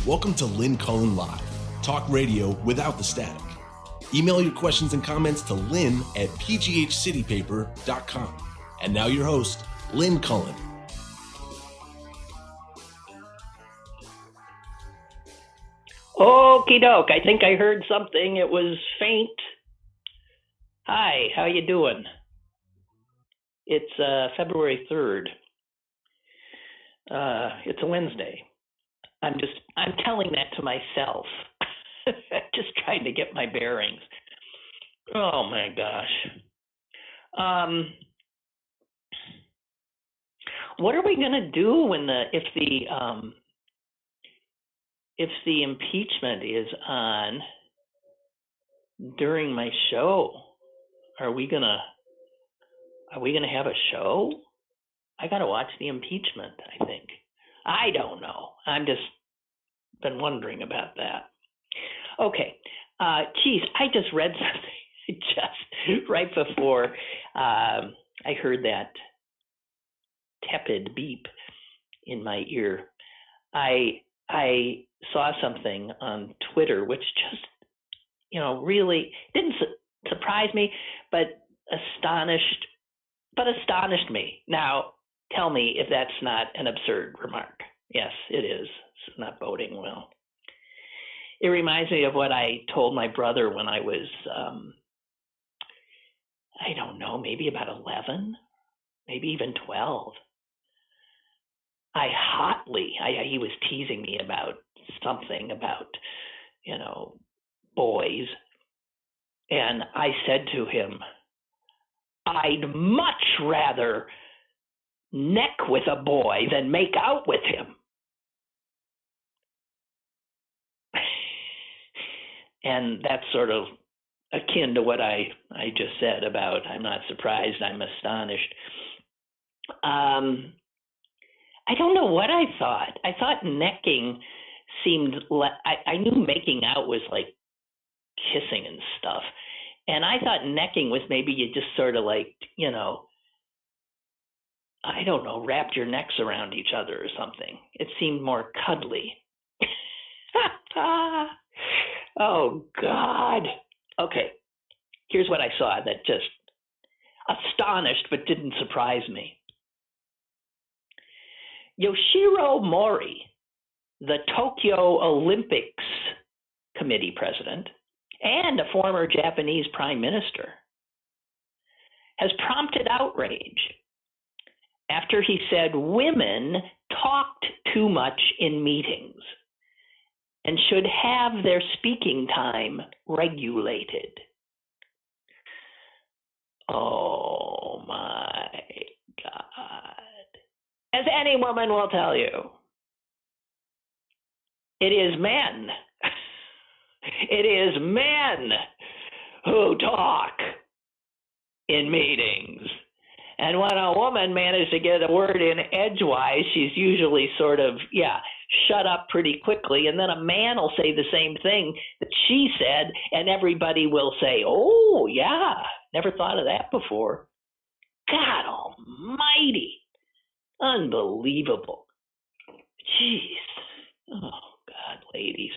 Welcome to Lynn Cullen Live, talk radio without the static. Email your questions and comments to lynn@pghcitypaper.com. And now your host, Lynn Cullen. Okie doke. I think I heard something. It was faint. Hi, how you doing? It's February 3rd. It's a Wednesday. I'm telling that to myself. Just trying to get my bearings. Oh my gosh. What are we gonna do if the impeachment is on during my show? Are we gonna have a show? I gotta watch the impeachment, I think. I don't know. I'm just been wondering about that. Okay. Geez, I just read something just right before I heard that tepid beep in my ear. I saw something on Twitter which just, really didn't surprise me, but astonished me. Now, tell me if that's not an absurd remark. Yes, it is. It's not boding well. It reminds me of what I told my brother when I was, I don't know, maybe about 11, maybe even 12. He was teasing me about something about, boys. And I said to him, I'd much rather neck with a boy than make out with him. And that's sort of akin to what I just said about I'm not surprised, I'm astonished. I don't know what I thought. I thought necking seemed, I knew making out was like kissing and stuff. And I thought necking was maybe you just sort of like, I don't know, wrapped your necks around each other or something. It seemed more cuddly. Oh, God. Okay, here's what I saw that just astonished but didn't surprise me. Yoshiro Mori, the Tokyo Olympics Committee president and a former Japanese prime minister, has prompted outrage after he said women talked too much in meetings and should have their speaking time regulated. Oh my God. As any woman will tell you, it is men. It is men who talk in meetings. And when a woman manages to get a word in edgewise, she's usually sort of, shut up pretty quickly. And then a man will say the same thing that she said, and everybody will say, oh, yeah, never thought of that before. God almighty. Unbelievable. Jeez. Oh, God, ladies.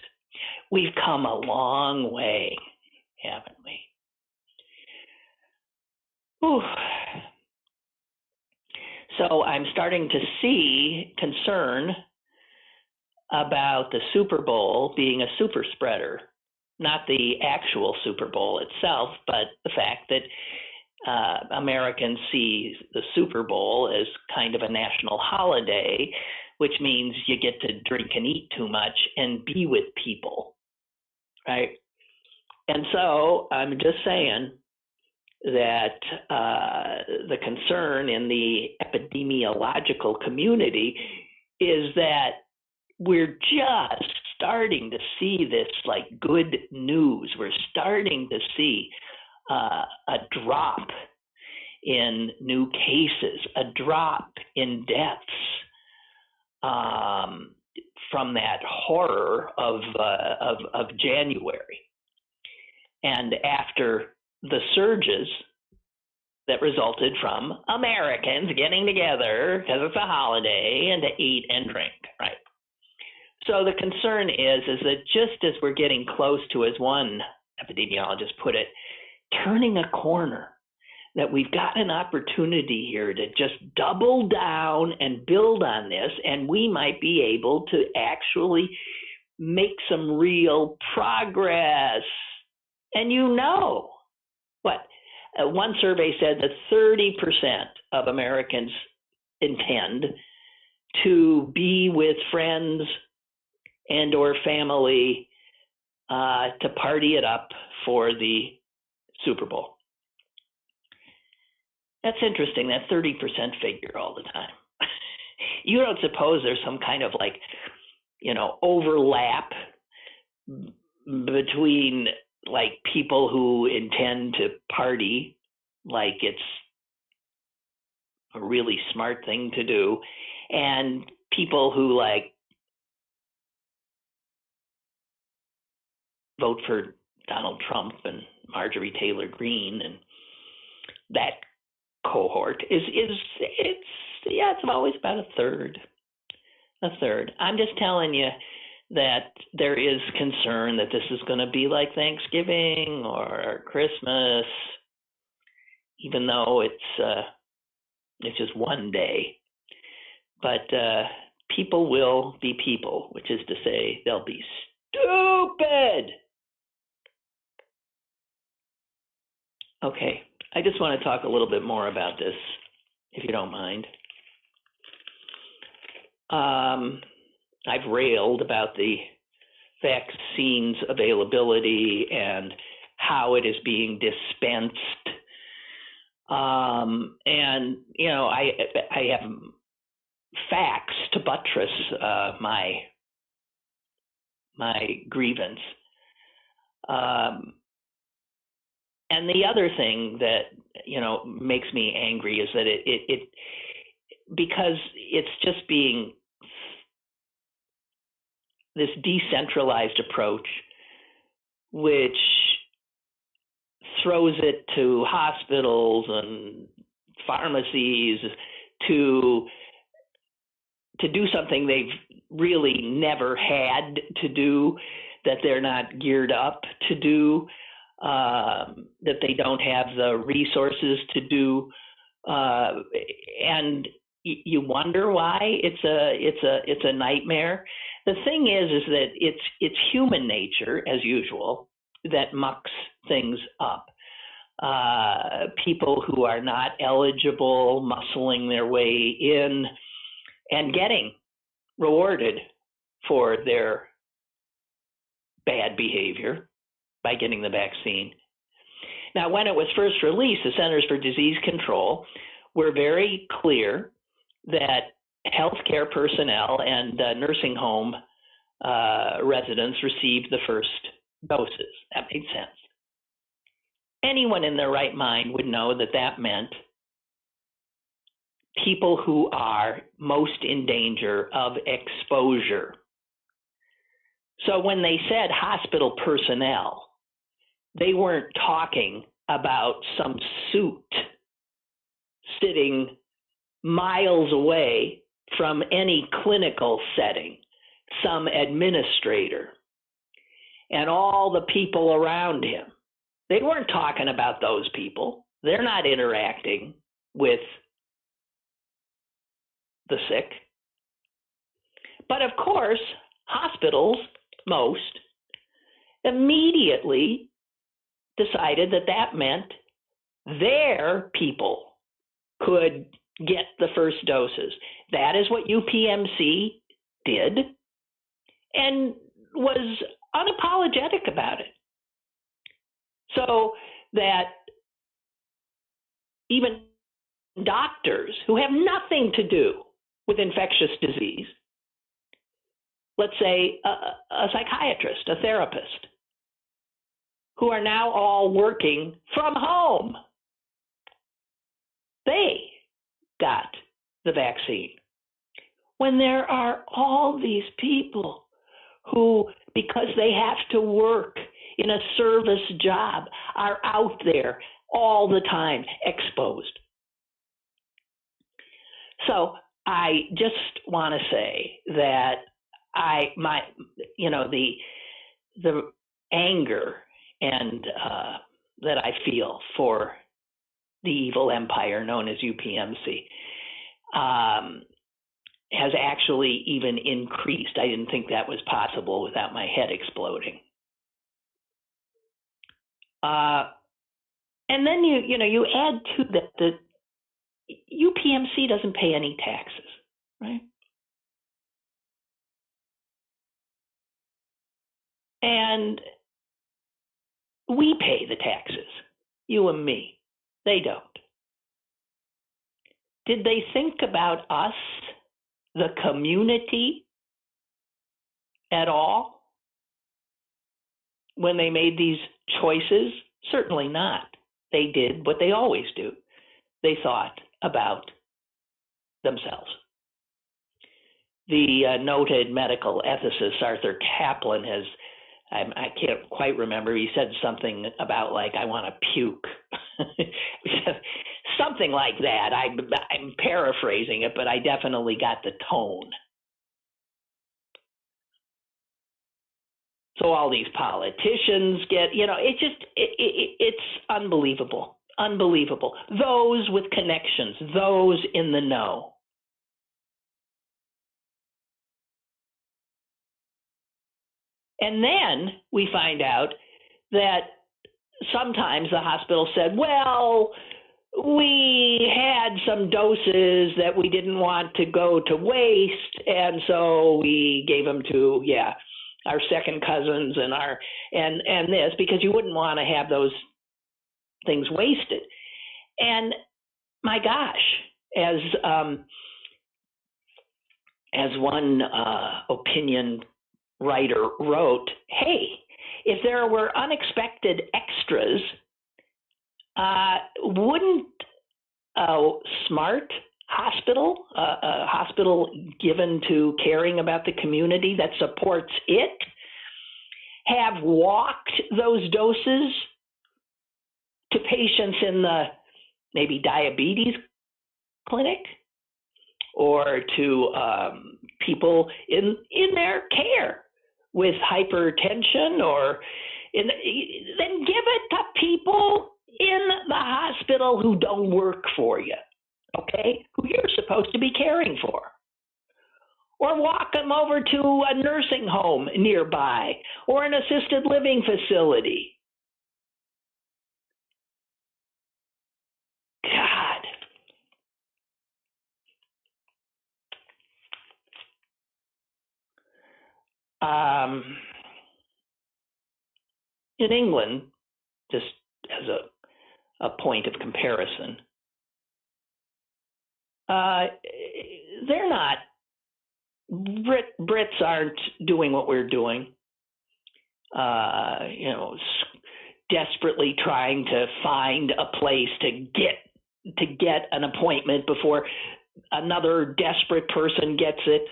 We've come a long way, haven't we? Whew. So I'm starting to see concern about the Super Bowl being a super spreader, not the actual Super Bowl itself, but the fact that Americans see the Super Bowl as kind of a national holiday, which means you get to drink and eat too much and be with people, right? And so I'm just saying that the concern in the epidemiological community is that we're just starting to see this like good news. We're starting to see a drop in new cases, a drop in deaths from that horror of January. And after the surges that resulted from Americans getting together because it's a holiday and to eat and drink, right? So the concern is that just as we're getting close to, as one epidemiologist put it, turning a corner, that we've got an opportunity here to just double down and build on this, and we might be able to actually make some real progress. And one survey said that 30% of Americans intend to be with friends and or family to party it up for the Super Bowl. That's interesting, that 30% figure all the time. You don't suppose there's some kind of overlap between people who intend to party like it's a really smart thing to do, and people who vote for Donald Trump and Marjorie Taylor Greene and that cohort it's always about a third. I'm just telling you that there is concern that this is going to be like Thanksgiving or Christmas, even though it's just one day. But people will be people, which is to say they'll be stupid. Okay, I just want to talk a little bit more about this, if you don't mind. I've railed about the vaccines availability and how it is being dispensed. And, I have facts to buttress my grievance. And the other thing that, makes me angry is that it because it's just being this decentralized approach, which throws it to hospitals and pharmacies to do something they've really never had to do, that they're not geared up to do, that they don't have the resources to do, and you wonder why it's a nightmare. The thing is that it's human nature, as usual, that mucks things up. People who are not eligible muscling their way in and getting rewarded for their bad behavior by getting the vaccine. Now, when it was first released, the Centers for Disease Control were very clear that healthcare personnel and nursing home residents received the first doses. That made sense. Anyone in their right mind would know that that meant people who are most in danger of exposure. So when they said hospital personnel, they weren't talking about some suit sitting miles away from any clinical setting, some administrator, and all the people around him. They weren't talking about those people. They're not interacting with the sick. But of course, hospitals, most, immediately decided that that meant their people could get the first doses. That is what UPMC did and was unapologetic about it. So that even doctors who have nothing to do with infectious disease, let's say a psychiatrist, a therapist, who are now all working from home, they got the vaccine. When there are all these people who, because they have to work in a service job, are out there all the time exposed. So I just want to say that the anger and that I feel for the evil empire known as UPMC has actually even increased. I didn't think that was possible without my head exploding. And then you add to that the UPMC doesn't pay any taxes, right? And we pay the taxes, you and me. They don't. Did they think about us, the community, at all when they made these choices? Certainly not. They did what they always do. They thought about themselves. The noted medical ethicist Arthur Kaplan has, I can't quite remember, he said something about like, I want to puke. Something like that. I'm paraphrasing it, but I definitely got the tone. So all these politicians get, it's unbelievable. Unbelievable. Those with connections, those in the know. And then we find out that sometimes the hospital said, well, we had some doses that we didn't want to go to waste, and so we gave them to, our second cousins and this, because you wouldn't want to have those things wasted. And my gosh, as one opinion writer wrote, hey, if there were unexpected extras, wouldn't a smart hospital, a hospital given to caring about the community that supports it, have walked those doses to patients in the maybe diabetes clinic or to people in their care with hypertension, or then give it to people in the hospital who don't work for you, okay, who you're supposed to be caring for. Or walk them over to a nursing home nearby or an assisted living facility. God. In England, just as a point of comparison, they're not, Brits aren't doing what we're doing, desperately trying to find a place to get an appointment before another desperate person gets it.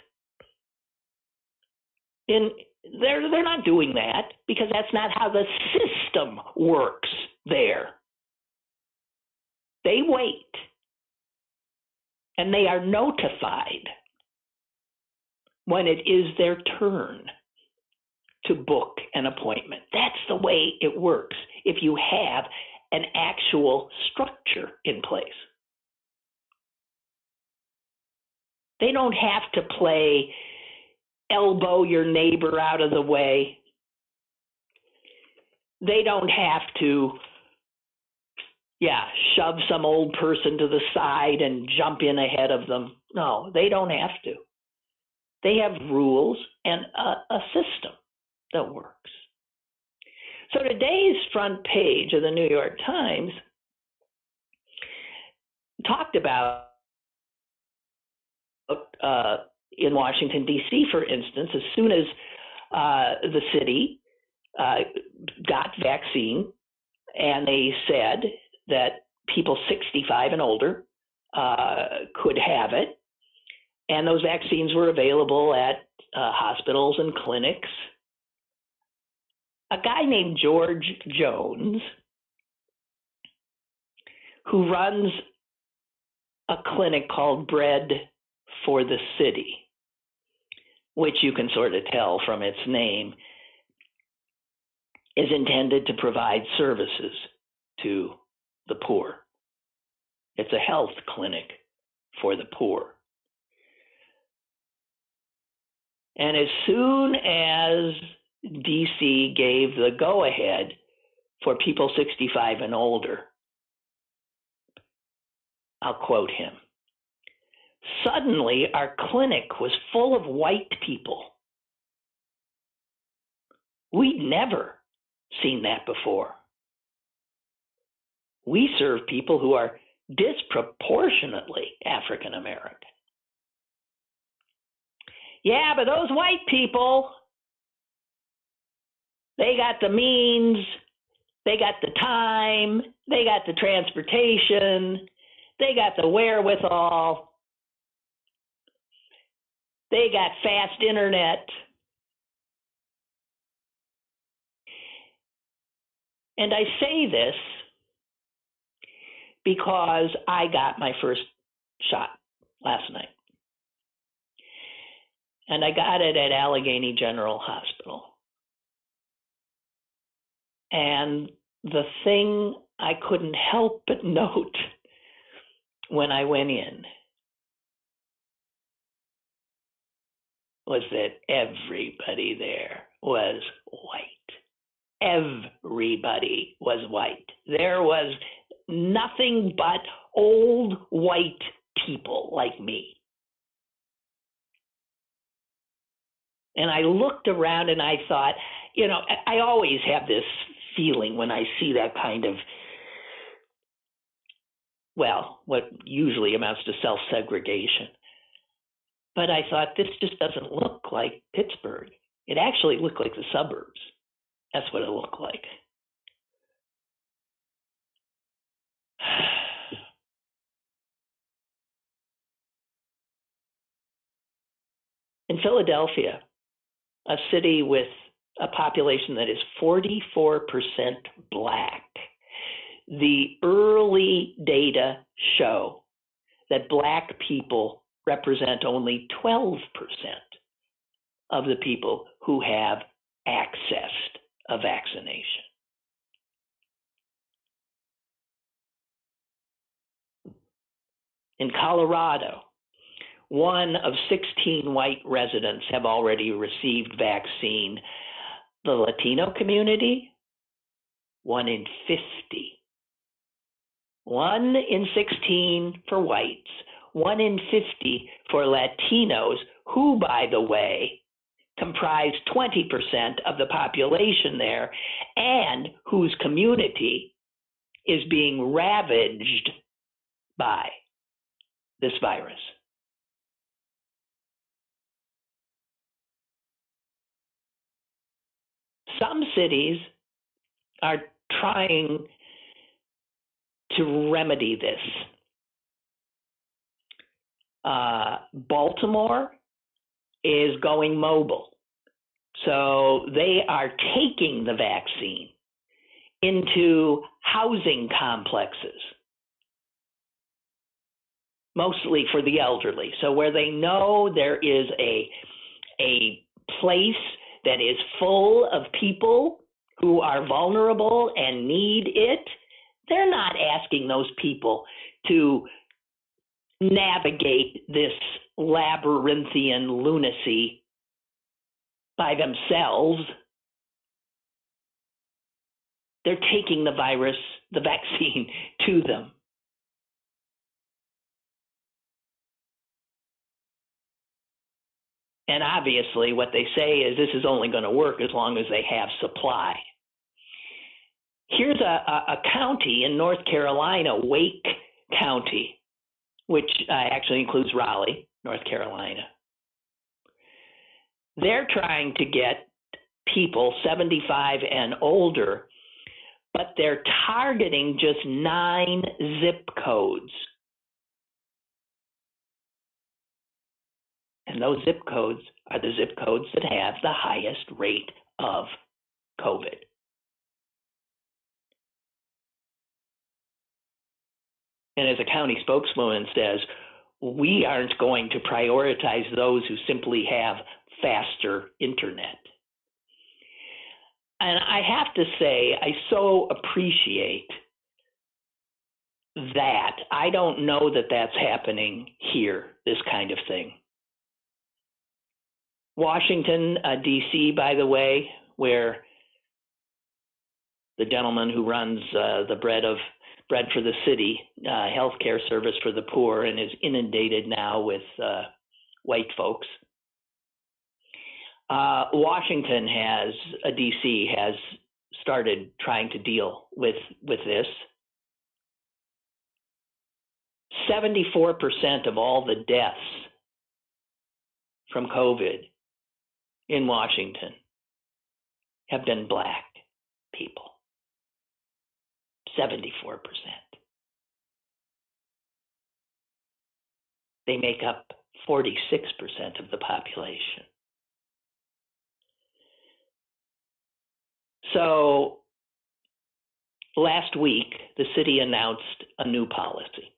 They're not doing that because that's not how the system works there. They wait, and they are notified when it is their turn to book an appointment. That's the way it works if you have an actual structure in place. They don't have to play elbow your neighbor out of the way. They don't have to, shove some old person to the side and jump in ahead of them. No, they don't have to. They have rules and a system that works. So today's front page of the New York Times talked about in Washington, D.C., for instance, as soon as the city got vaccine, and they said that people 65 and older could have it, and those vaccines were available at hospitals and clinics. A guy named George Jones, who runs a clinic called Bread for the City, which you can sort of tell from its name, is intended to provide services to the poor. It's a health clinic for the poor. And as soon as DC gave the go-ahead for people 65 and older, I'll quote him, "Suddenly our clinic was full of white people. We'd never seen that before. We serve people who are disproportionately African American. Yeah, but those white people, they got the means, they got the time, they got the transportation, they got the wherewithal, they got fast internet." And I say this because I got my first shot last night. And I got it at Allegheny General Hospital. And the thing I couldn't help but note when I went in was that everybody there was white. Everybody was white. There was nothing but old white people like me. And I looked around and I thought, you know, I always have this feeling when I see that kind of, well, what usually amounts to self-segregation. But I thought, this just doesn't look like Pittsburgh. It actually looked like the suburbs. That's what it looked like. In Philadelphia, a city with a population that is 44% Black, the early data show that Black people represent only 12% of the people who have accessed a vaccination. In Colorado, 1 of 16 white residents have already received vaccine. The Latino community, 1 in 50. 1 in 16 for whites, 1 in 50 for Latinos, who, by the way, comprise 20% of the population there, and whose community is being ravaged by this virus. Some cities are trying to remedy this. Baltimore is going mobile. So they are taking the vaccine into housing complexes, mostly for the elderly. So where they know there is a place that is full of people who are vulnerable and need it, they're not asking those people to navigate this labyrinthian lunacy by themselves. They're taking the virus, the vaccine, to them. And obviously what they say is this is only going to work as long as they have supply. Here's a county in North Carolina, Wake County, which actually includes Raleigh, North Carolina. They're trying to get people 75 and older, but they're targeting just 9 zip codes. And those zip codes are the zip codes that have the highest rate of COVID. And as a county spokeswoman says, we aren't going to prioritize those who simply have faster internet. And I have to say, I so appreciate that. I don't know that that's happening here, this kind of thing. Washington, D.C., by the way, where the gentleman who runs the Bread for the City healthcare service for the poor and is inundated now with white folks. Washington D.C. has started trying to deal with this. 74% of all the deaths from COVID in Washington have been Black people. 74%. They make up 46% of the population. So last week, the city announced a new policy,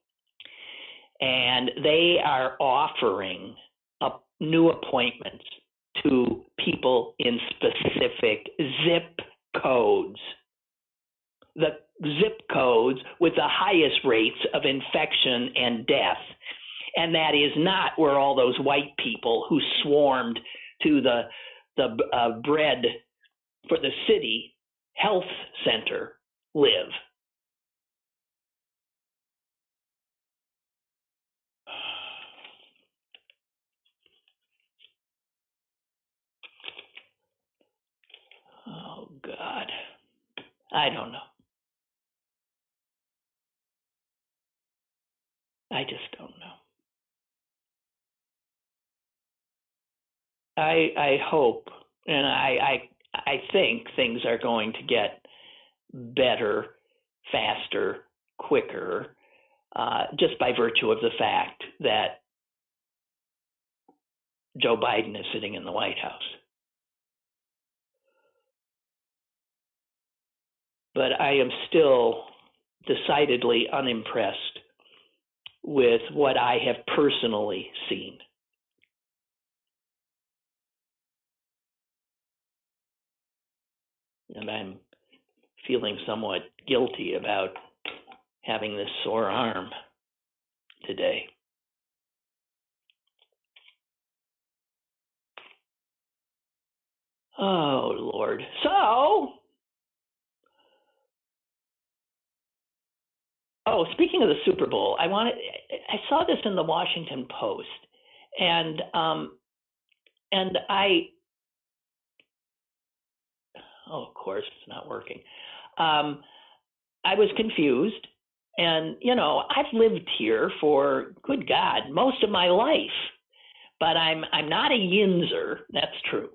and they are offering up new appointments to people in specific zip codes. The zip codes with the highest rates of infection and death. And that is not where all those white people who swarmed to the Bread for the City health center live. Oh, God. I don't know. I just don't know. I hope, and I think things are going to get better, faster, quicker, just by virtue of the fact that Joe Biden is sitting in the White House. But I am still decidedly unimpressed with what I have personally seen. And I'm feeling somewhat guilty about having this sore arm today. Oh, Lord. So, speaking of the Super Bowl, I saw this in the Washington Post, and of course, it's not working. I was confused, and I've lived here for, good God, most of my life, but I'm not a Yinzer. That's true.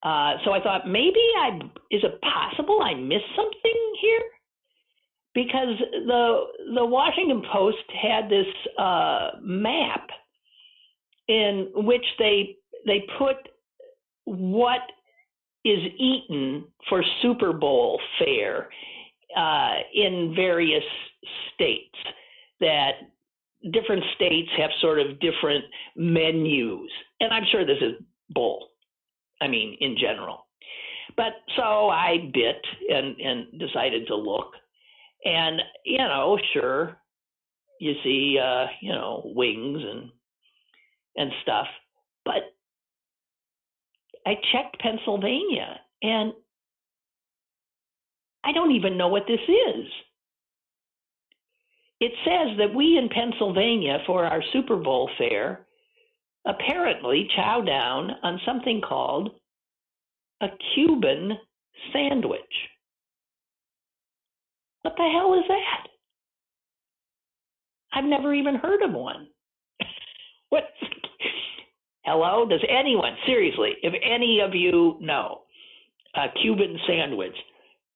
So I thought, maybe is it possible I missed something here? Because the Washington Post had this map in which they put what is eaten for Super Bowl fare in various states, that different states have sort of different menus. And I'm sure this is bull, in general. But so I bit and decided to look. And, sure, you see, wings and stuff. But I checked Pennsylvania, and I don't even know what this is. It says that we in Pennsylvania, for our Super Bowl fare, apparently chow down on something called a Cuban sandwich. What the hell is that? I've never even heard of one. What? Hello? Does anyone, seriously, if any of you know a Cuban sandwich,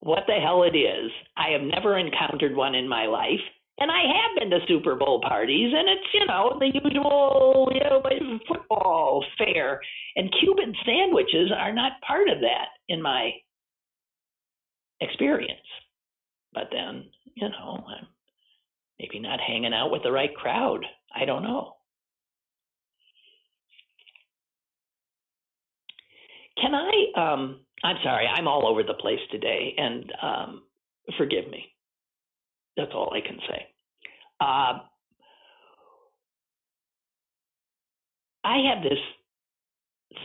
what the hell it is? I have never encountered one in my life. And I have been to Super Bowl parties, and it's, the usual, football fare. And Cuban sandwiches are not part of that in my experience. But then, I'm maybe not hanging out with the right crowd. I don't know. Can I? I'm sorry, I'm all over the place today, and forgive me. That's all I can say. I have this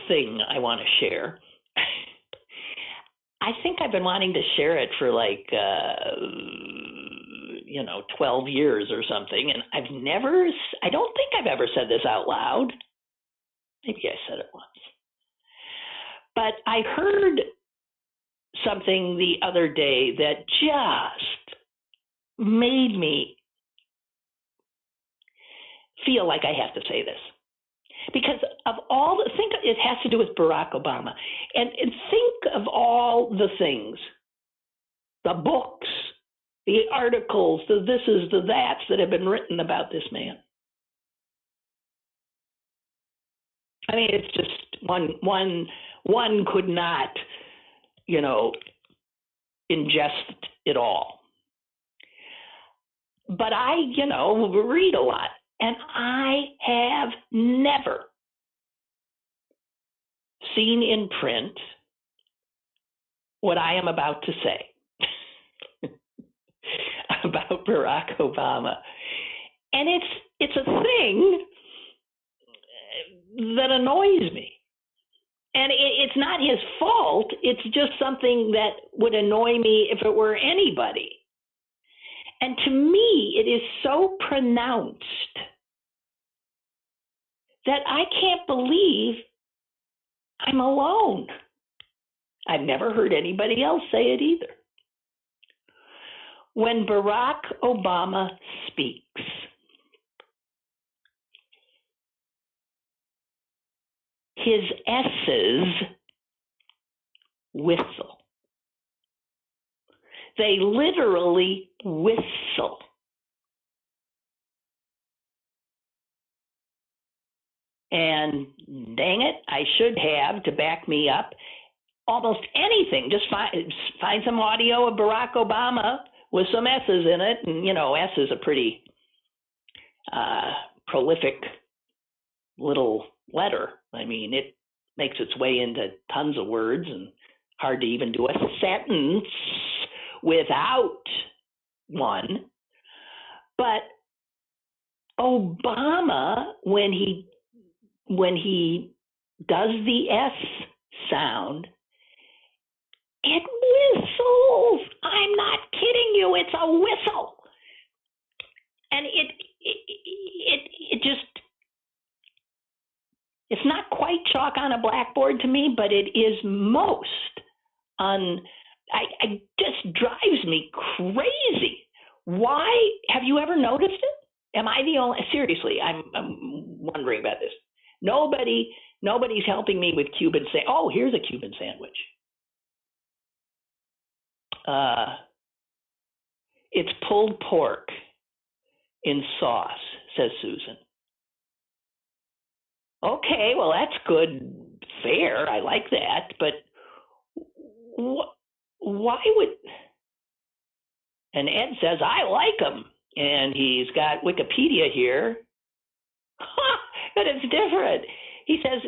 thing I want to share. I think I've been wanting to share it for 12 years or something, and I don't think I've ever said this out loud. Maybe I said it once. But I heard something the other day that just made me feel like I have to say this. Because of think it has to do with Barack Obama. And think of all the things, the books, the articles, the thises, the that's that have been written about this man. I mean, it's just one could not, ingest it all. But I, read a lot, and I have never seen in print what I am about to say about Barack Obama. And it's a thing that annoys me. And it's not his fault. It's just something that would annoy me if it were anybody. And to me, it is so pronounced that I can't believe I'm alone. I've never heard anybody else say it either. When Barack Obama speaks, his S's whistle. They literally whistle. And dang it, I should have, to back me up, almost anything. Just find some audio of Barack Obama with some S's in it. And, S is a pretty prolific little letter. I mean, it makes its way into tons of words and hard to even do a sentence without one. But Obama, when he does the S sound, it whistles. I'm not kidding you. It's a whistle. And it just, it's not quite chalk on a blackboard to me, but it is most it just drives me crazy. Why? Have you ever noticed it? Am I the only? Seriously, I'm wondering about this. Nobody's helping me with Cuban sandwich. Oh, here's a Cuban sandwich. It's pulled pork in sauce, says Susan. Okay, well, that's good fare. I like that. But why would... And Ed says, I like them. And he's got Wikipedia here. But it's different. He says,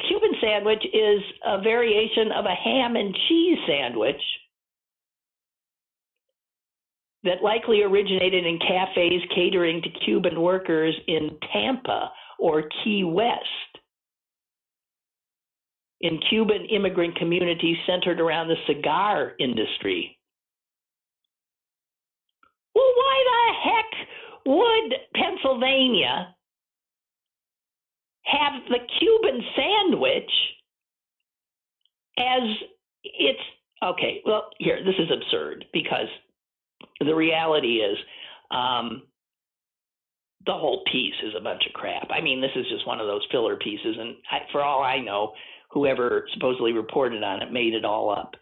Cuban sandwich is a variation of a ham and cheese sandwich that likely originated in cafes catering to Cuban workers in Tampa or Key West, in Cuban immigrant communities centered around the cigar industry. Well, why the heck would Pennsylvania have the Cuban sandwich as its... Okay, well, here, this is absurd, because the reality is the whole piece is a bunch of crap. I mean, this is just one of those filler pieces, and for all I know, whoever supposedly reported on it made it all up.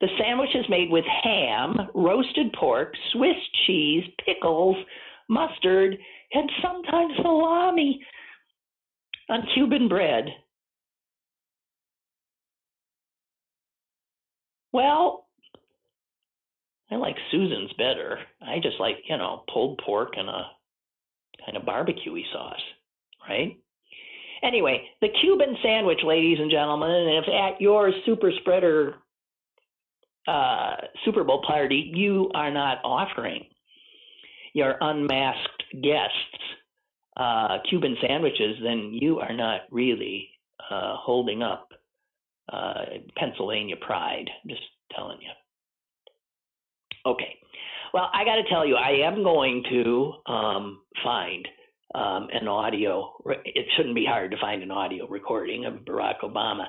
The sandwich is made with ham, roasted pork, Swiss cheese, pickles, mustard, and sometimes salami on Cuban bread. Well, I like Susan's better. I just like, pulled pork and a kind of barbecue-y sauce, right? Anyway, the Cuban sandwich, ladies and gentlemen, and if at your super spreader Super Bowl party you are not offering your unmasked guests Cuban sandwiches, then you are not really holding up Pennsylvania pride. Just telling you. Okay. Well, I got to tell you, I am going to find an audio. It shouldn't be hard to find an audio recording of Barack Obama.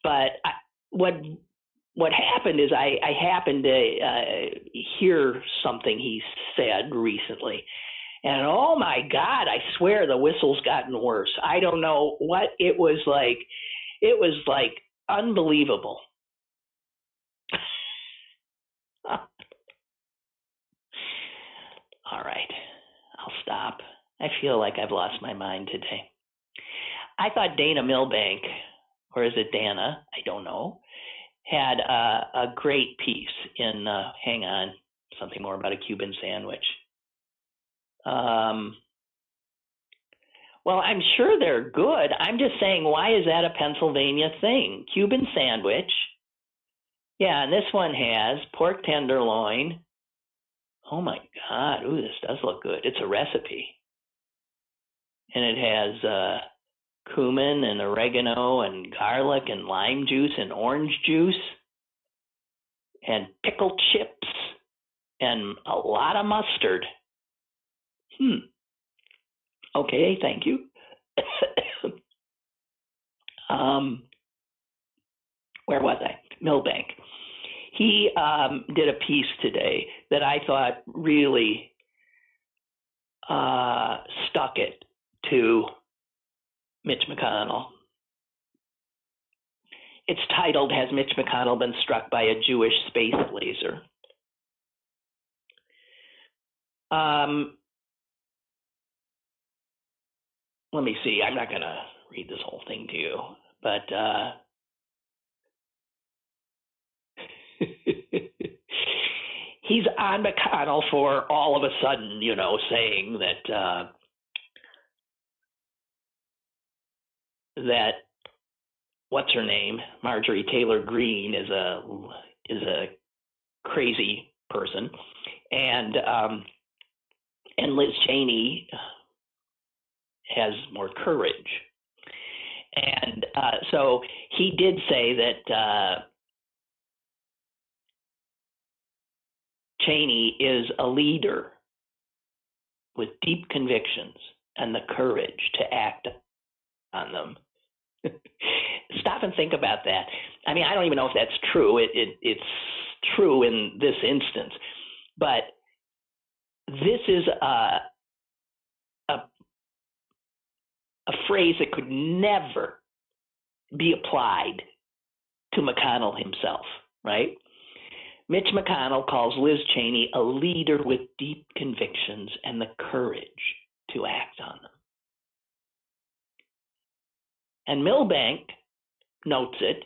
But what happened is I happened to hear something he said recently. And oh my God, I swear the whistle's gotten worse. I don't know what it was like. It was like unbelievable. All right, I'll stop. I feel like I've lost my mind today. I thought Dana Milbank, or is it Dana? I don't know, had a great piece in hang on, something more about a Cuban sandwich. Well, I'm sure they're good. I'm just saying, why is that a Pennsylvania thing? Cuban sandwich. Yeah, and this one has pork tenderloin. Oh my God, ooh, this does look good. It's a recipe. And it has cumin and oregano and garlic and lime juice and orange juice and pickled chips and a lot of mustard. Okay, thank you. Where was I? Milbank. He did a piece today that I thought really stuck it to Mitch McConnell. It's titled, "Has Mitch McConnell Been Struck by a Jewish Space Laser?" Let me see. I'm not going to read this whole thing to you, but he's on McConnell for all of a sudden, saying that what's her name, Marjorie Taylor Greene, is a crazy person, and Liz Cheney has more courage. And so he did say that Cheney is a leader with deep convictions and the courage to act on them. Stop and think about that. I mean, I don't even know if that's true. It's true in this instance, but this is a phrase that could never be applied to McConnell himself, right? Mitch McConnell calls Liz Cheney a leader with deep convictions and the courage to act on them. And Milbank notes it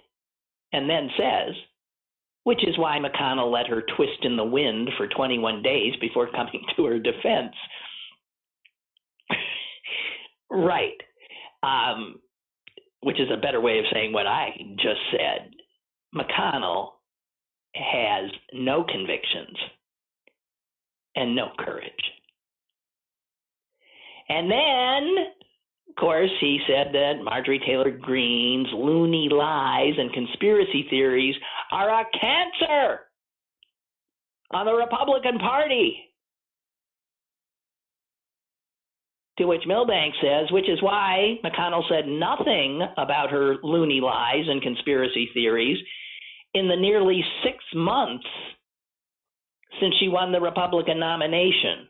and then says, which is why McConnell let her twist in the wind for 21 days before coming to her defense. Right. Which is a better way of saying what I just said. McConnell has no convictions and no courage. And then, of course, he said that Marjorie Taylor Greene's loony lies and conspiracy theories are a cancer on the Republican Party. To which Milbank says, which is why McConnell said nothing about her loony lies and conspiracy theories in the nearly 6 months since she won the Republican nomination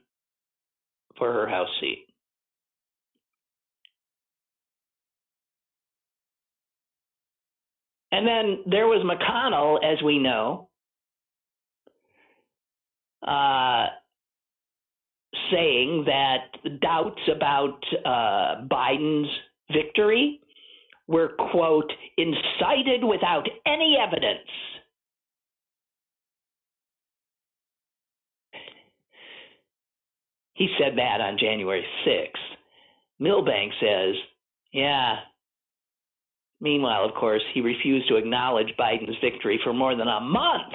for her House seat. And then there was McConnell, as we know, saying that doubts about Biden's victory were, quote, incited without any evidence. He said that on January 6th. Milbank says, yeah, Meanwhile, of course, he refused to acknowledge Biden's victory for more than a month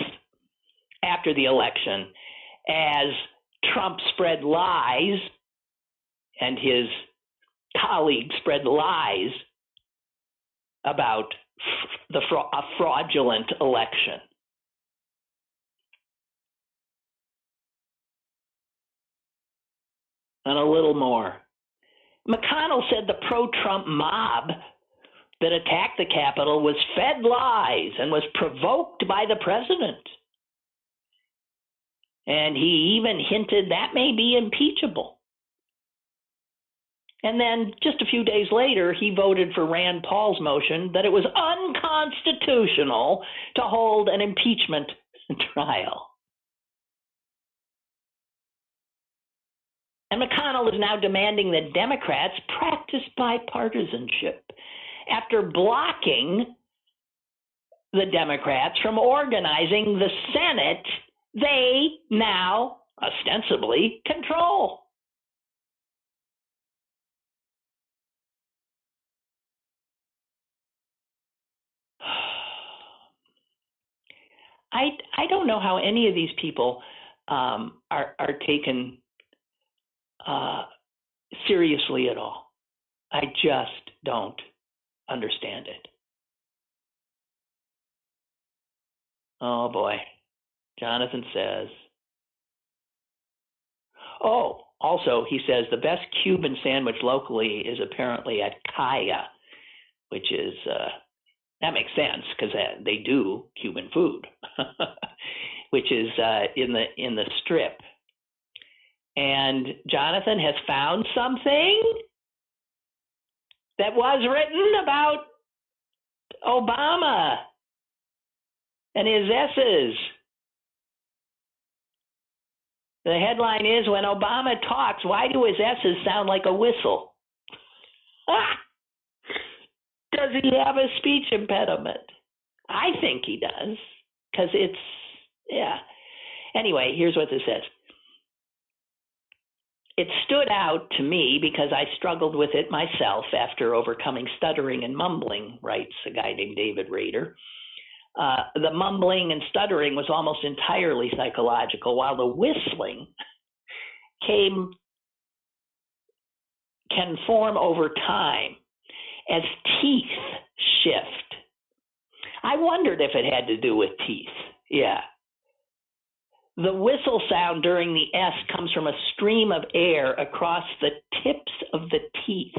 after the election, as Trump spread lies and his colleagues spread lies about a fraudulent election. And a little more. McConnell said the pro-Trump mob that attacked the Capitol was fed lies and was provoked by the president. And he even hinted that may be impeachable. And then just a few days later, he voted for Rand Paul's motion that it was unconstitutional to hold an impeachment trial. And McConnell is now demanding that Democrats practice bipartisanship after blocking the Democrats from organizing the Senate they now ostensibly control. I don't know how any of these people are taken seriously at all. I just don't understand it. Oh boy. Jonathan says, also he says the best Cuban sandwich locally is apparently at Kaya, which is, that makes sense because they do Cuban food, which is in the Strip. And Jonathan has found something that was written about Obama and his S's. The headline is, when Obama talks, why do his S's sound like a whistle? Does he have a speech impediment? I think he does, because yeah. Anyway, here's what this says. It stood out to me because I struggled with it myself after overcoming stuttering and mumbling, writes a guy named David Rader. The mumbling and stuttering was almost entirely psychological, while the whistling can form over time as teeth shift. I wondered if it had to do with teeth. Yeah. The whistle sound during the S comes from a stream of air across the tips of the teeth.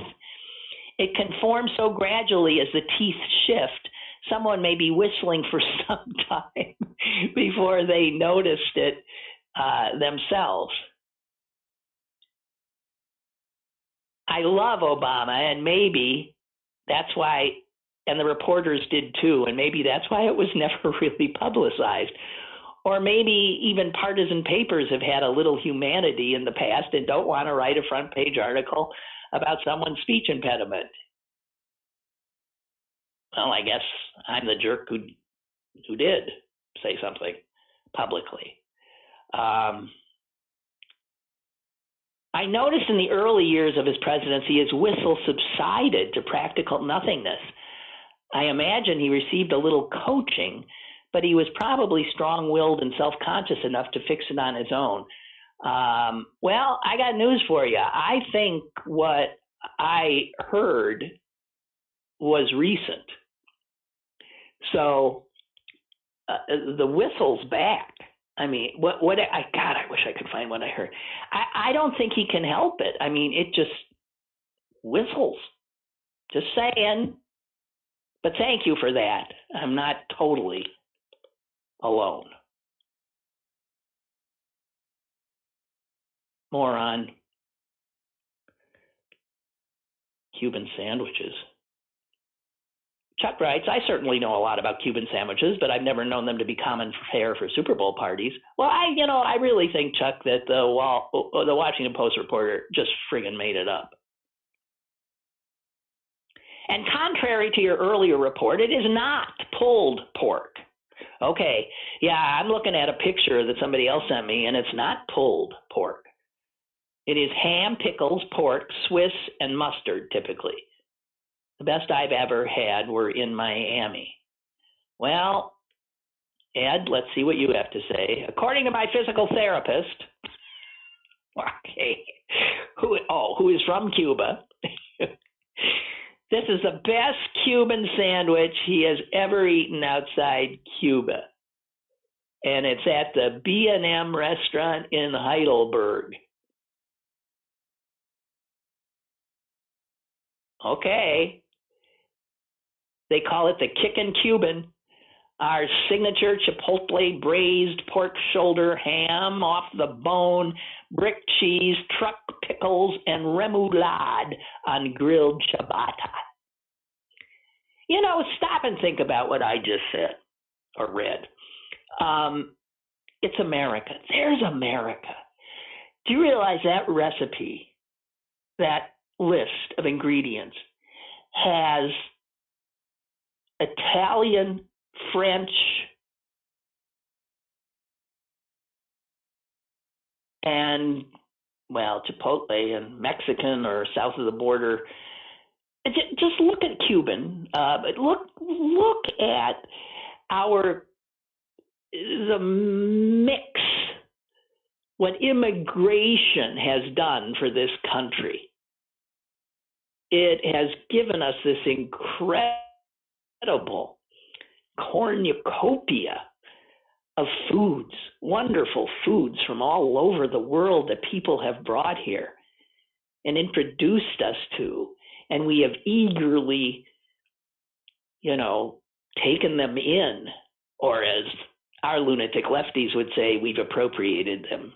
It can form so gradually as the teeth shift, someone may be whistling for some time before they noticed it themselves. I love Obama, and maybe that's why, and the reporters did too, and maybe that's why it was never really publicized. Or maybe even partisan papers have had a little humanity in the past and don't want to write a front page article about someone's speech impediment. Well, I guess I'm the jerk who did say something publicly. I noticed in the early years of his presidency, his whistle subsided to practical nothingness. I imagine he received a little coaching, but he was probably strong-willed and self-conscious enough to fix it on his own. Well, I got news for you. I think what I heard was recent. So the whistle's back. I mean, God, I wish I could find what I heard. I don't think he can help it. I mean, it just whistles. Just saying. But thank you for that. I'm not totally alone. More on Cuban sandwiches. Chuck writes, I certainly know a lot about Cuban sandwiches, but I've never known them to be common fare for Super Bowl parties. Well, I really think, Chuck, that the Washington Post reporter just friggin' made it up. And contrary to your earlier report, it is not pulled pork. Okay, yeah, I'm looking at a picture that somebody else sent me, and it's not pulled pork. It is ham, pickles, pork, Swiss, and mustard, typically. The best I've ever had were in Miami. Well, Ed, let's see what you have to say. According to my physical therapist, okay, who is from Cuba, this is the best Cuban sandwich he has ever eaten outside Cuba. And it's at the B&M restaurant in Heidelberg. Okay. They call it the Kickin' Cuban. Our signature chipotle braised pork shoulder ham off the bone, brick cheese, truck pickles, and remoulade on grilled ciabatta. You know, stop and think about what I just said or read. It's America. There's America. Do you realize that recipe, that list of ingredients, has Italian, French, and, well, Chipotle and Mexican or south of the border. Just look at Cuban. But look at the mix, what immigration has done for this country. It has given us this incredible cornucopia of foods, wonderful foods from all over the world that people have brought here and introduced us to. And we have eagerly, taken them in, or as our lunatic lefties would say, we've appropriated them.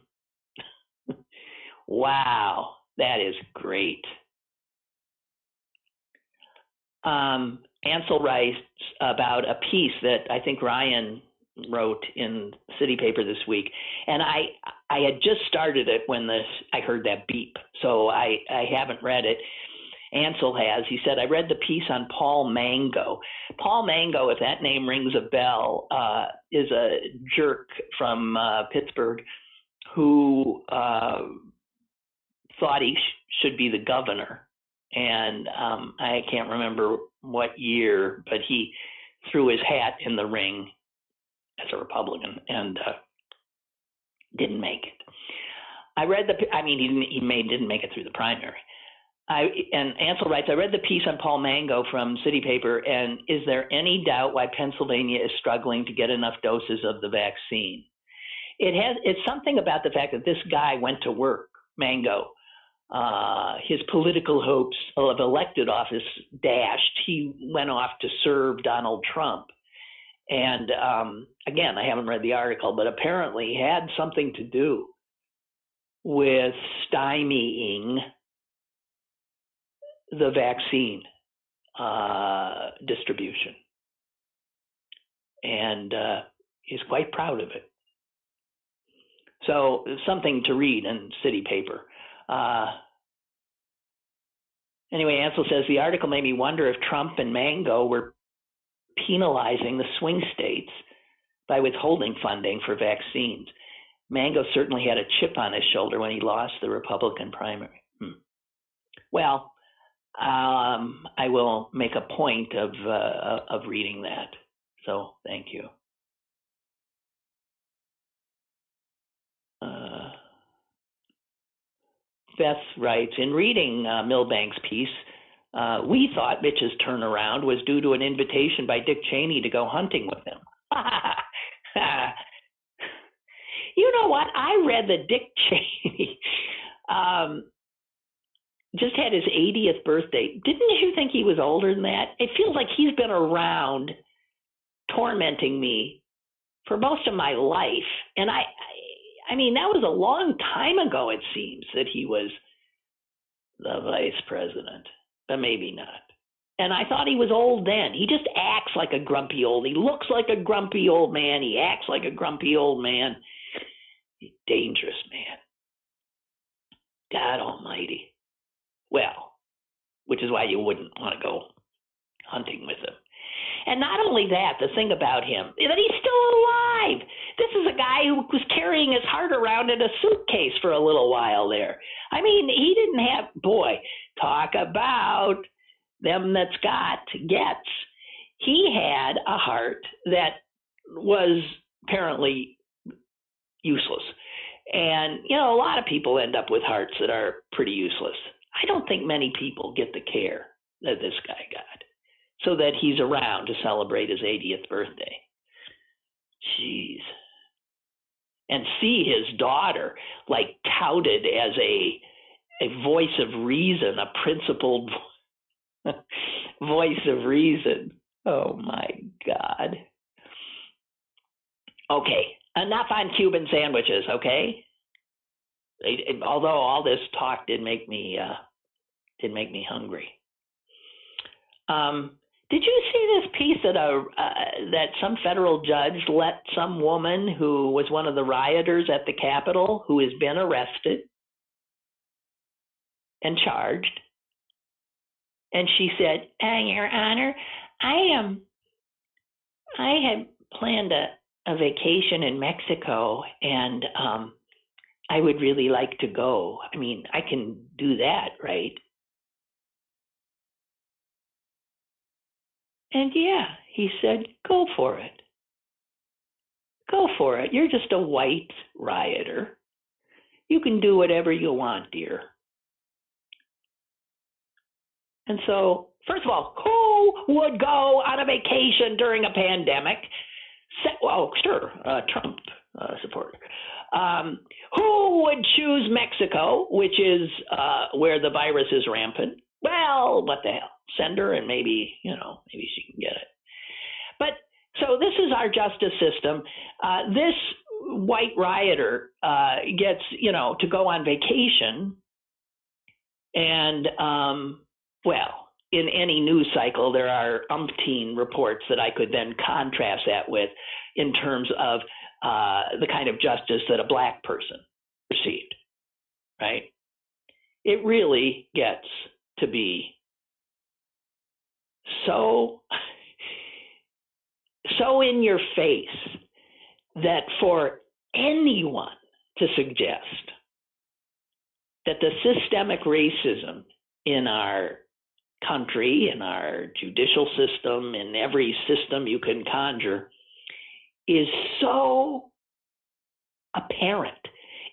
Wow, that is great. Ansel writes about a piece that I think Ryan wrote in City Paper this week, and I had just started it when I heard that beep, so I haven't read it. Ansel has. He said, I read the piece on Paul Mango. Paul Mango, if that name rings a bell, is a jerk from Pittsburgh who thought he should be the governor. And I can't remember what year, but he threw his hat in the ring as a Republican and didn't make it. He didn't make it through the primary. And Ansel writes, I read the piece on Paul Mango from City Paper, and is there any doubt why Pennsylvania is struggling to get enough doses of the vaccine? It's something about the fact that this guy went to work, Mango. His political hopes of elected office dashed. He went off to serve Donald Trump. And again, I haven't read the article, but apparently had something to do with stymieing the vaccine distribution. And he's quite proud of it. So something to read in City Paper. Anyway, Ansel says, the article made me wonder if Trump and Mango were penalizing the swing states by withholding funding for vaccines. Mango certainly had a chip on his shoulder when he lost the Republican primary. Well, I will make a point of reading that. So thank you. Beth writes, in reading Milbank's piece, we thought Mitch's turnaround was due to an invitation by Dick Cheney to go hunting with him. You know what? I read that Dick Cheney just had his 80th birthday. Didn't you think he was older than that? It feels like he's been around tormenting me for most of my life. And I mean, that was a long time ago, it seems, that he was the vice president, but maybe not. And I thought he was old then. He just acts like a grumpy old. He looks like a grumpy old man. He acts like a grumpy old man. He's a dangerous man. God almighty. Well, which is why you wouldn't want to go hunting with him. And not only that, the thing about him is that he's still alive. This is a guy who was carrying his heart around in a suitcase for a little while there. I mean, he didn't have, boy, talk about them that's got gets. He had a heart that was apparently useless. And, a lot of people end up with hearts that are pretty useless. I don't think many people get the care that this guy got so that he's around to celebrate his 80th birthday. Jeez. And see his daughter like touted as a voice of reason, a principled voice of reason. Oh my God. Okay, enough on Cuban sandwiches, okay? Although all this talk did make me hungry. Did you see this piece that some federal judge let some woman who was one of the rioters at the Capitol, who has been arrested and charged, and she said, Your Honor, I had planned a vacation in Mexico, and I would really like to go. I mean, I can do that, right? And yeah, he said, go for it. Go for it. You're just a white rioter. You can do whatever you want, dear. And so, first of all, who would go on a vacation during a pandemic? Sure, Trump supporter. Who would choose Mexico, which is where the virus is rampant? Well, what the hell? Send her and maybe she can get it. But so this is our justice system. This white rioter gets, to go on vacation. And, in any news cycle, there are umpteen reports that I could then contrast that with in terms of the kind of justice that a black person received, right? It really gets to be so in your face that for anyone to suggest that the systemic racism in our country, in our judicial system, in every system you can conjure, is so apparent.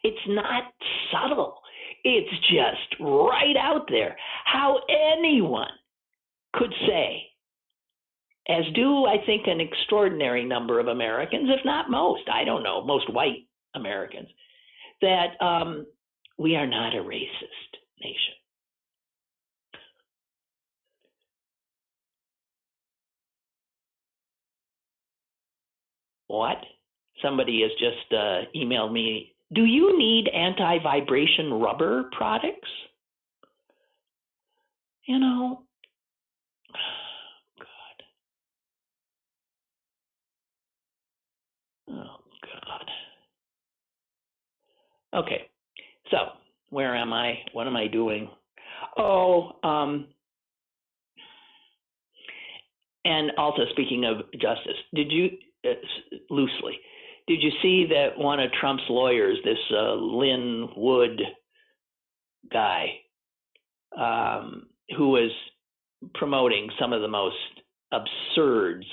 It's not subtle. It's just right out there. How anyone could say, as do, I think, an extraordinary number of Americans, if not most, I don't know, most white Americans, that we are not a racist nation. What? Somebody has just emailed me, do you need anti-vibration rubber products? Oh, God. Okay, so where am I? What am I doing? And also speaking of justice, did you, loosely, did you see that one of Trump's lawyers, this Lynn Wood guy, who was promoting some of the most absurd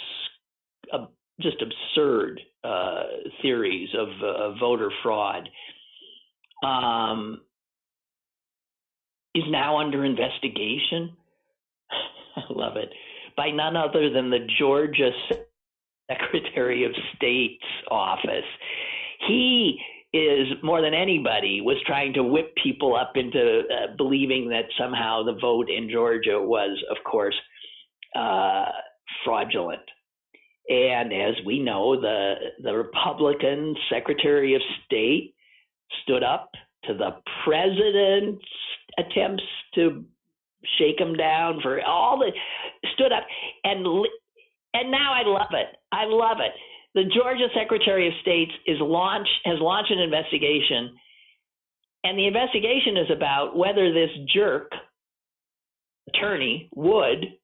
theories of voter fraud, is now under investigation? I love it. By none other than the Georgia Secretary of State's office. He is, more than anybody, was trying to whip people up into believing that somehow the vote in Georgia was, of course, fraudulent. And as we know, the Republican Secretary of State stood up to the president's attempts to shake him down for all the stood up and now I love it. I love it. The Georgia Secretary of State has launched an investigation, and the investigation is about whether this jerk attorney Wood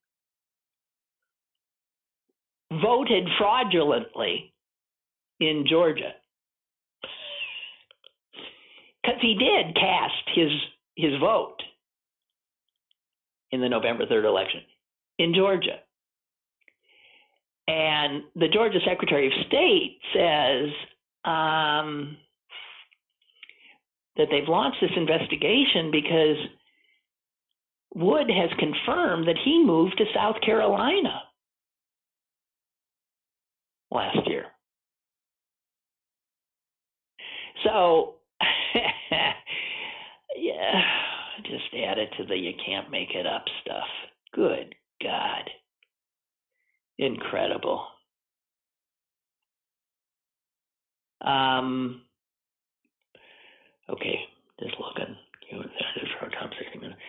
voted fraudulently in Georgia, because he did cast his vote in the November 3rd election. in Georgia. And the Georgia Secretary of State says that they've launched this investigation because Wood has confirmed that he moved to South Carolina last year. So, yeah, just add it to the you can't make it up stuff. Good God. Incredible. Okay, just looking. 60 Minutes.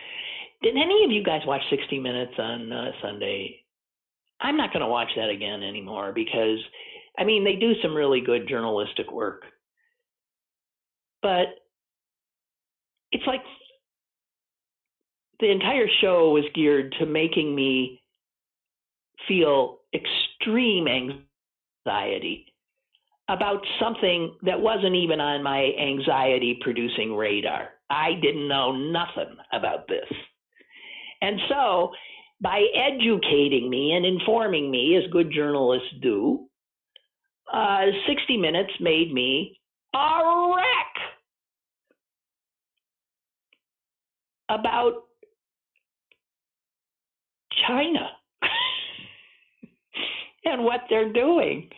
Did any of you guys watch 60 Minutes on Sunday? I'm not going to watch that again anymore because, I mean, they do some really good journalistic work. But it's like the entire show was geared to making me feel extreme anxiety about something that wasn't even on my anxiety-producing radar. I didn't know nothing about this. And so, by educating me and informing me, as good journalists do, 60 Minutes made me a wreck about China and what they're doing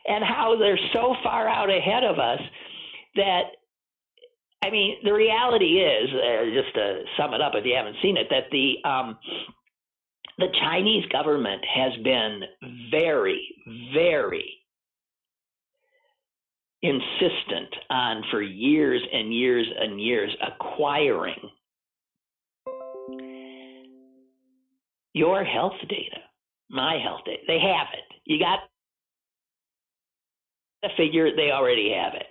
and how they're so far out ahead of us that, I mean, the reality is, just to sum it up if you haven't seen it, that the Chinese government has been very, very insistent on, for years and years and years, acquiring your health data, my health data. They have it. You got to figure they already have it.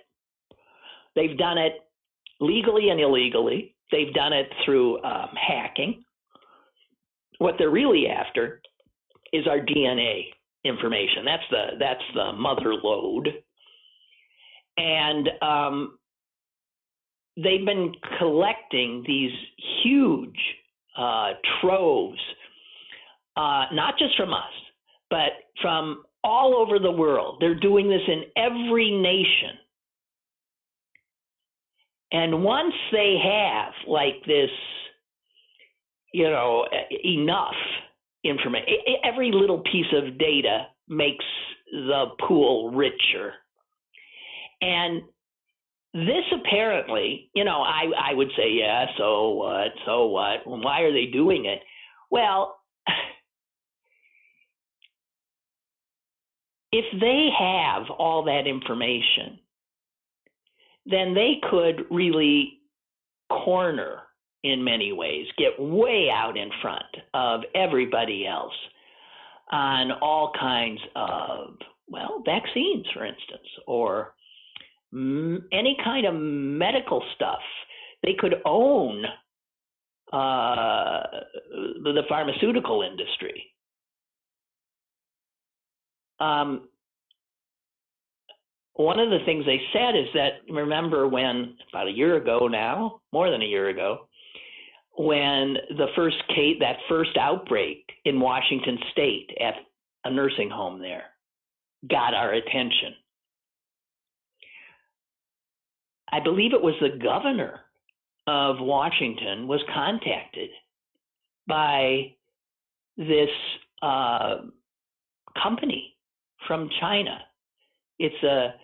They've done it legally and illegally. They've done it through hacking. What they're really after is our DNA information. That's the mother lode. And they've been collecting these huge troves, not just from us, but from all over the world. They're doing this in every nation. And once they have like this, enough information, every little piece of data makes the pool richer. And this apparently, I would say, yeah, so what? Why are they doing it? Well, if they have all that information, then they could really corner, in many ways, get way out in front of everybody else on all kinds of, vaccines, for instance, or any kind of medical stuff. They could own the pharmaceutical industry. One of the things they said is that, remember when, about a year ago now, more than a year ago, when that first outbreak in Washington State at a nursing home there got our attention. I believe it was the governor of Washington was contacted by this company from China. It's a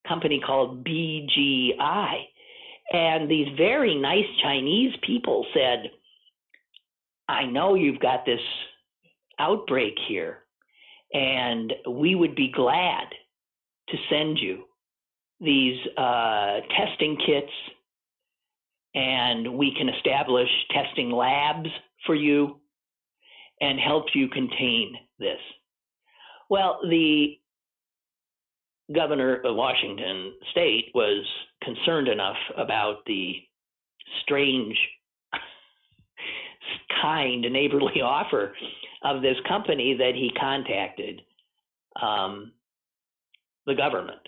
company called BGI. And these very nice Chinese people said, I know you've got this outbreak here, and we would be glad to send you these testing kits, and we can establish testing labs for you and help you contain this. Well, the governor of Washington State was concerned enough about the strange, kind, neighborly offer of this company that he contacted the government.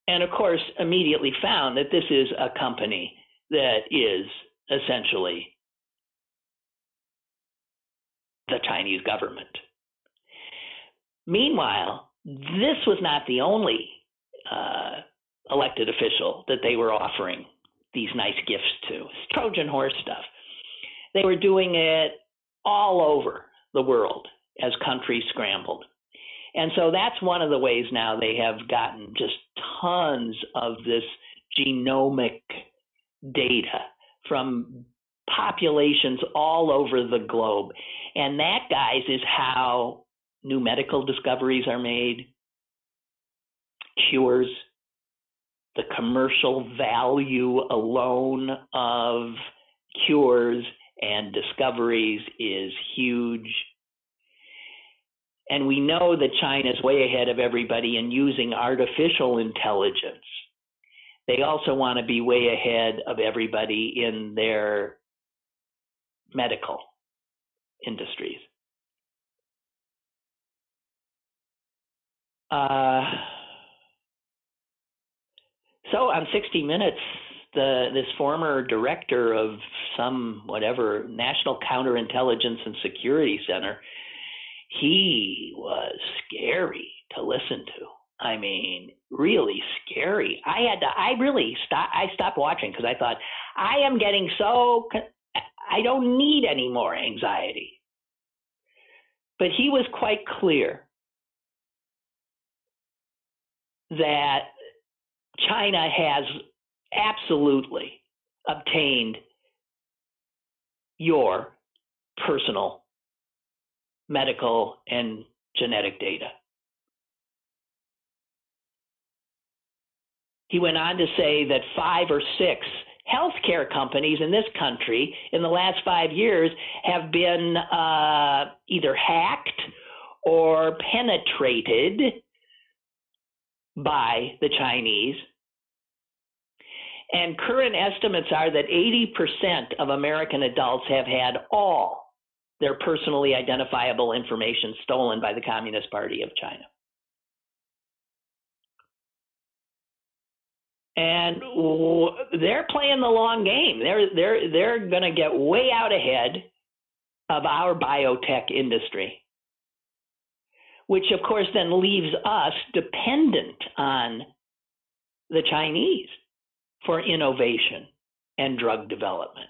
And of course, immediately found that this is a company that is essentially the Chinese government. Meanwhile, this was not the only elected official that they were offering these nice gifts to. It's Trojan horse stuff. They were doing it all over the world as countries scrambled. And so that's one of the ways now they have gotten just tons of this genomic data from populations all over the globe. And that, guys, is how new medical discoveries are made, cures. The commercial value alone of cures and discoveries is huge. And we know that China's way ahead of everybody in using artificial intelligence. They also want to be way ahead of everybody in their medical industries. So on 60 Minutes, this former director of some whatever National Counterintelligence and Security Center, he was scary to listen to. I mean, really scary. I stopped watching because I thought, I am getting I don't need any more anxiety. But he was quite clear that China has absolutely obtained your personal medical and genetic data. He went on to say that 5 or 6 healthcare companies in this country in the last 5 years have been either hacked or penetrated by the Chinese. And current estimates are that 80% of American adults have had all their personally identifiable information stolen by the Communist Party of China. And they're playing the long game. They're going to get way out ahead of our biotech industry, which of course then leaves us dependent on the Chinese for innovation and drug development.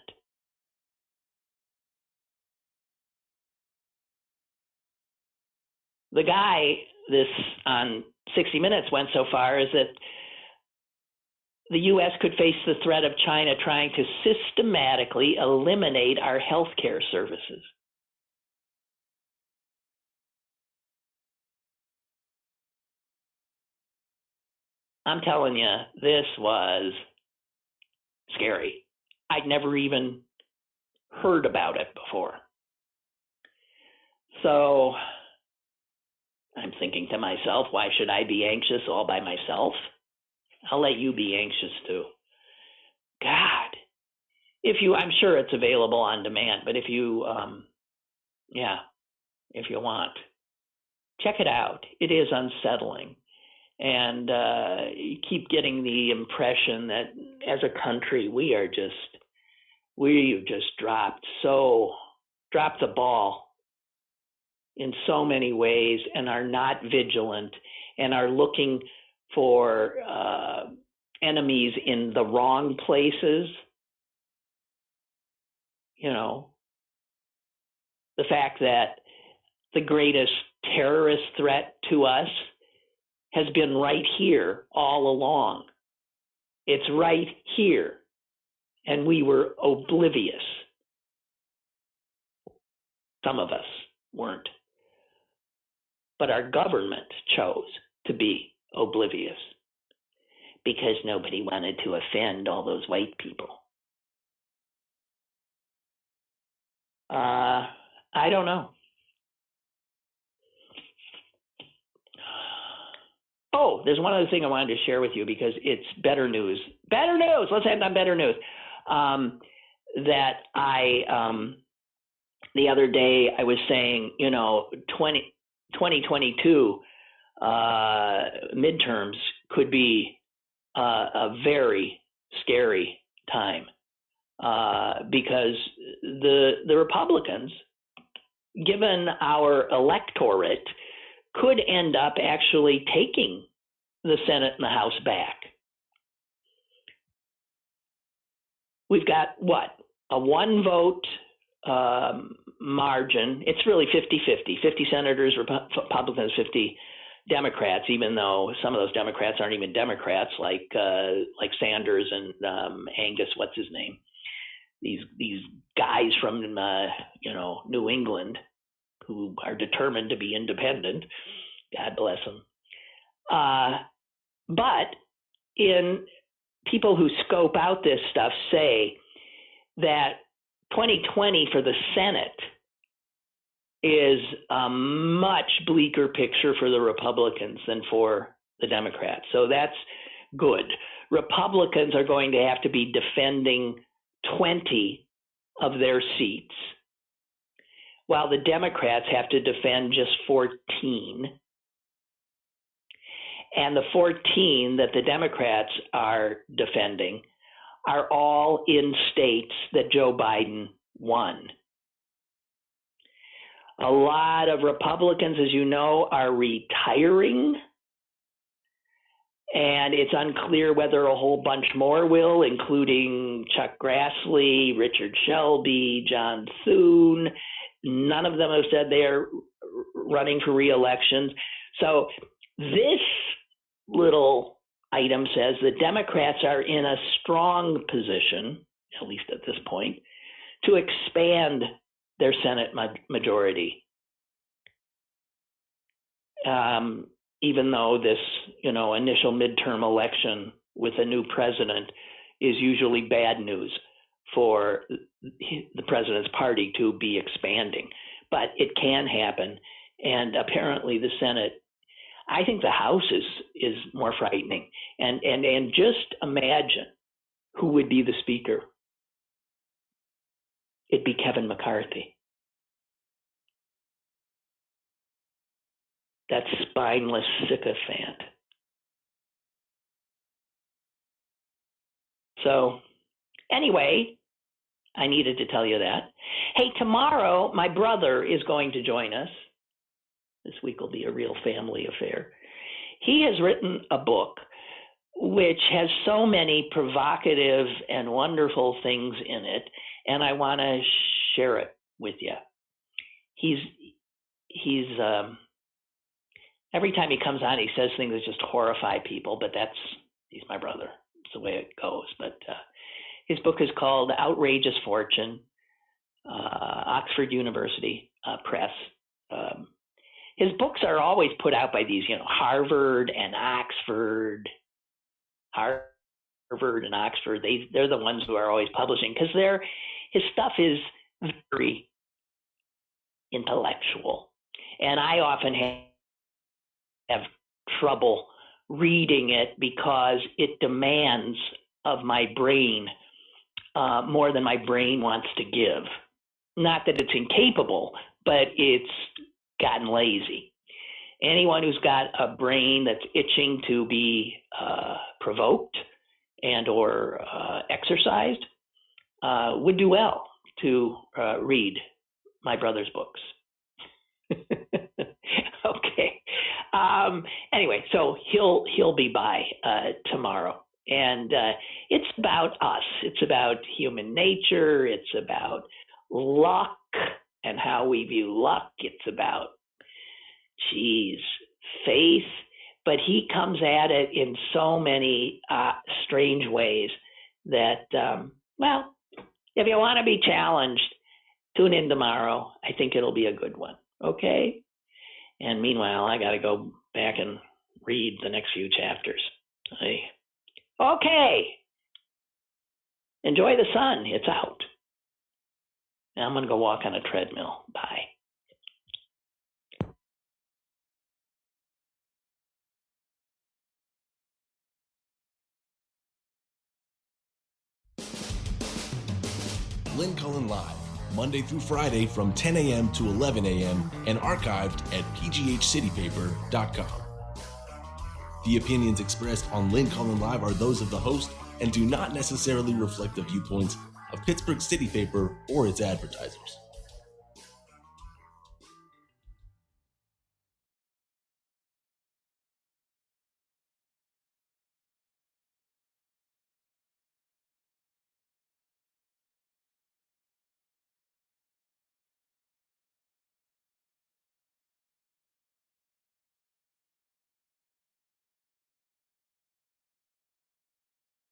The guy on 60 Minutes went so far as that the U.S. could face the threat of China trying to systematically eliminate our healthcare services. I'm telling you, this was scary. I'd never even heard about it before. So I'm thinking to myself, why should I be anxious all by myself? I'll let you be anxious too. God, I'm sure it's available on demand, but if you want, check it out. It is unsettling. And you keep getting the impression that as a country, we've just dropped the ball in so many ways and are not vigilant and are looking for enemies in the wrong places. You know, the fact that the greatest terrorist threat to us has been right here all along. It's right here, and we were oblivious. Some of us weren't. But our government chose to be oblivious because nobody wanted to offend all those white people. I don't know. Oh, there's one other thing I wanted to share with you because it's better news. Better news! Let's have that better news. That the other day I was saying, 2022 midterms could be a very scary time because the Republicans given our electorate, could end up actually taking the Senate and the House back. We've got what? A one vote margin. It's really 50-50. 50 senators, Republicans, 50 Democrats, even though some of those Democrats aren't even Democrats, like Sanders and Angus, what's his name? These guys from New England who are determined to be independent. God bless them. But in people who scope out this stuff say that 2020 for the Senate is a much bleaker picture for the Republicans than for the Democrats. So that's good. Republicans are going to have to be defending 20 of their seats, while the Democrats have to defend just 14. And the 14 that the Democrats are defending are all in states that Joe Biden won. A lot of Republicans, as you know, are retiring, and it's unclear whether a whole bunch more will, including Chuck Grassley, Richard Shelby, John Thune. None of them have said they are running for re-election. So this little item says the Democrats are in a strong position, at least at this point, to expand their Senate majority. Even though this, initial midterm election with a new president is usually bad news for the president's party to be expanding, but it can happen. And apparently the Senate, I think the House is more frightening. And just imagine who would be the speaker. It'd be Kevin McCarthy. That spineless sycophant. So anyway, I needed to tell you that. Hey, tomorrow my brother is going to join us. This week will be a real family affair. He has written a book which has so many provocative and wonderful things in it, and I want to share it with you. He's every time he comes on, he says things that just horrify people, but he's my brother. It's the way it goes. But his book is called Outrageous Fortune, Oxford University Press. His books are always put out by these, Harvard and Oxford. Harvard and Oxford, they're the ones who are always publishing because his stuff is very intellectual. And I often have trouble reading it because it demands of my brain more than my brain wants to give. Not that it's incapable, but it's gotten lazy. Anyone who's got a brain that's itching to be provoked and or exercised would do well to read my brother's books. Okay. Anyway, so he'll be by tomorrow, and it's about us. It's about human nature. It's about luck and how we view luck. It's about, faith. But he comes at it in so many strange ways that, if you want to be challenged, tune in tomorrow. I think it'll be a good one. Okay? And meanwhile, I got to go back and read the next few chapters. Okay. Enjoy the sun. It's out. Now I'm going to go walk on a treadmill. Bye. Lynn Cullen Live, Monday through Friday from 10 a.m. to 11 a.m. and archived at pghcitypaper.com. The opinions expressed on Lynn Cullen Live are those of the host and do not necessarily reflect the viewpoints of Pittsburgh City Paper or its advertisers.